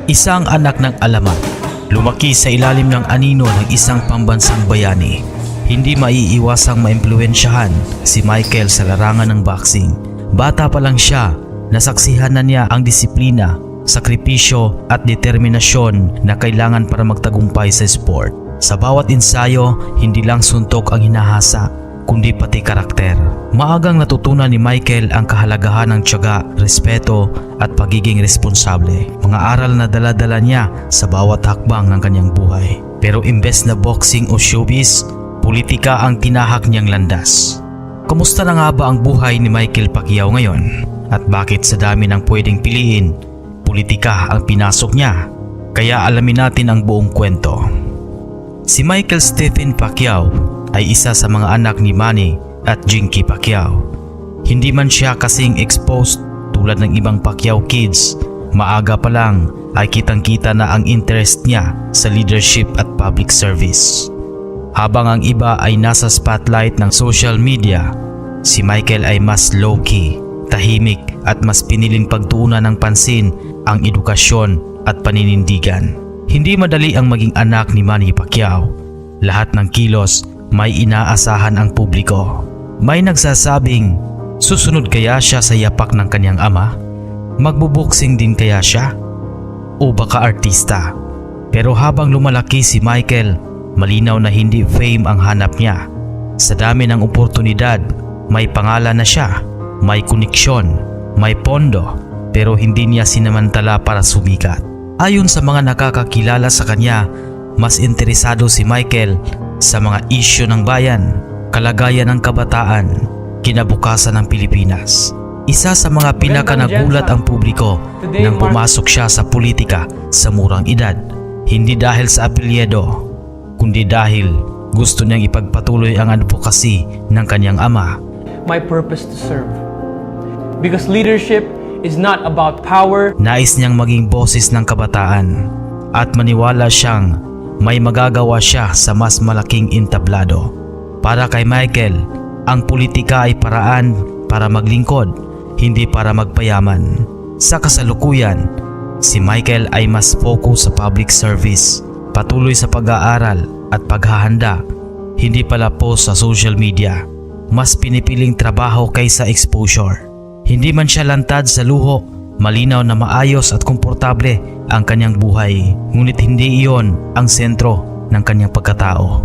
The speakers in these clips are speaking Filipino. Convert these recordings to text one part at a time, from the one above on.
Isang anak ng alamat, lumaki sa ilalim ng anino ng isang pambansang bayani. Hindi maiiwasang maimpluwensyahan si Michael sa larangan ng boxing. Bata pa lang siya, nasaksihan na niya ang disiplina, sakripisyo at determinasyon na kailangan para magtagumpay sa sport. Sa bawat ensayo, hindi lang suntok ang hinahasa, kundi pati karakter. Maagang natutunan ni Michael ang kahalagahan ng tiyaga, respeto at pagiging responsable. Mga aral na dala-dala niya sa bawat hakbang ng kanyang buhay. Pero imbes na boxing o showbiz, politika ang tinahak niyang landas. Kumusta na nga ba ang buhay ni Michael Pacquiao ngayon? At bakit sa dami ng pwedeng piliin, politika ang pinasok niya? Kaya alamin natin ang buong kwento. Si Michael Stephen Pacquiao ay isa sa mga anak ni Manny at Jinky Pacquiao. Hindi man siya kasing exposed tulad ng ibang Pacquiao kids, maaga pa lang ay kitang-kita na ang interest niya sa leadership at public service. Habang ang iba ay nasa spotlight ng social media, si Michael ay mas low-key, tahimik at mas piniling pagtuunan ng pansin ang edukasyon at paninindigan. Hindi madali ang maging anak ni Manny Pacquiao. Lahat ng kilos may inaasahan ang publiko. May nagsasabing, susunod kaya siya sa yapak ng kanyang ama? Magbuboxing din kaya siya? O baka artista? Pero habang lumalaki si Michael, malinaw na hindi fame ang hanap niya. Sa dami ng oportunidad, may pangalan na siya, may koneksyon, may pondo, pero hindi niya sinamantala para sumikat. Ayon sa mga nakakakilala sa kanya, mas interesado si Michael sa mga isyu ng bayan, kalagayan ng kabataan, kinabukasan ng Pilipinas. Isa sa mga pinakanagulat ang publiko nang pumasok siya sa politika sa murang edad. Hindi dahil sa apelyido, kundi dahil gusto niyang ipagpatuloy ang advocacy ng kanyang ama. My purpose to serve. Because leadership is not about power. Nais niyang maging boses ng kabataan at maniwala siyang may magagawa siya sa mas malaking entablado. Para kay Michael, ang politika ay paraan para maglingkod, hindi para magpayaman. Sa kasalukuyan, si Michael ay mas focus sa public service, patuloy sa pag-aaral at paghahanda, hindi pala post sa social media. Mas pinipiling trabaho kaysa exposure. Hindi man siya lantad sa luho, malinaw na maayos at komportable ang kanyang buhay, ngunit hindi iyon ang sentro ng kanyang pagkatao.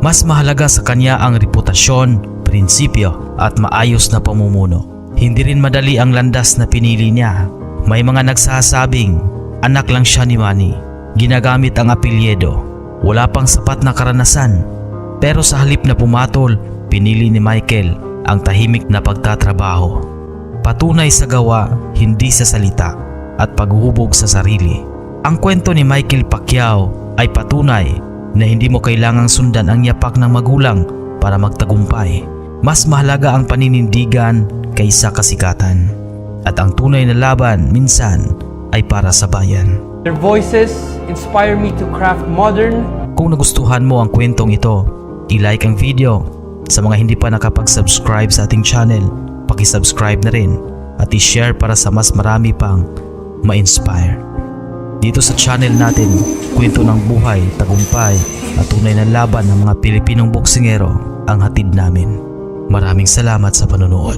Mas mahalaga sa kanya ang reputasyon, prinsipyo at maayos na pamumuno. Hindi rin madali ang landas na pinili niya. May mga nagsasabing anak lang siya ni Manny, ginagamit ang apelyido, wala pang sapat na karanasan. Pero sa halip na pumatol, pinili ni Michael ang tahimik na pagtatrabaho. Patunay sa gawa, hindi sa salita, at paghuhubog sa sarili. Ang kwento ni Michael Pacquiao ay patunay na hindi mo kailangang sundan ang yapak ng magulang para magtagumpay. Mas mahalaga ang paninindigan kaysa kasikatan. At ang tunay na laban minsan ay para sa bayan. Their voices inspire me to craft modern. Kung nagustuhan mo ang kwentong ito, i-like ang video. Sa mga hindi pa nakapag-subscribe sa ating channel, paki-subscribe na rin at i-share para sa mas marami pang ma-inspire. Dito sa channel natin, kwento ng buhay, tagumpay at tunay na laban ng mga Pilipinong boksingero ang hatid namin. Maraming salamat sa panonood.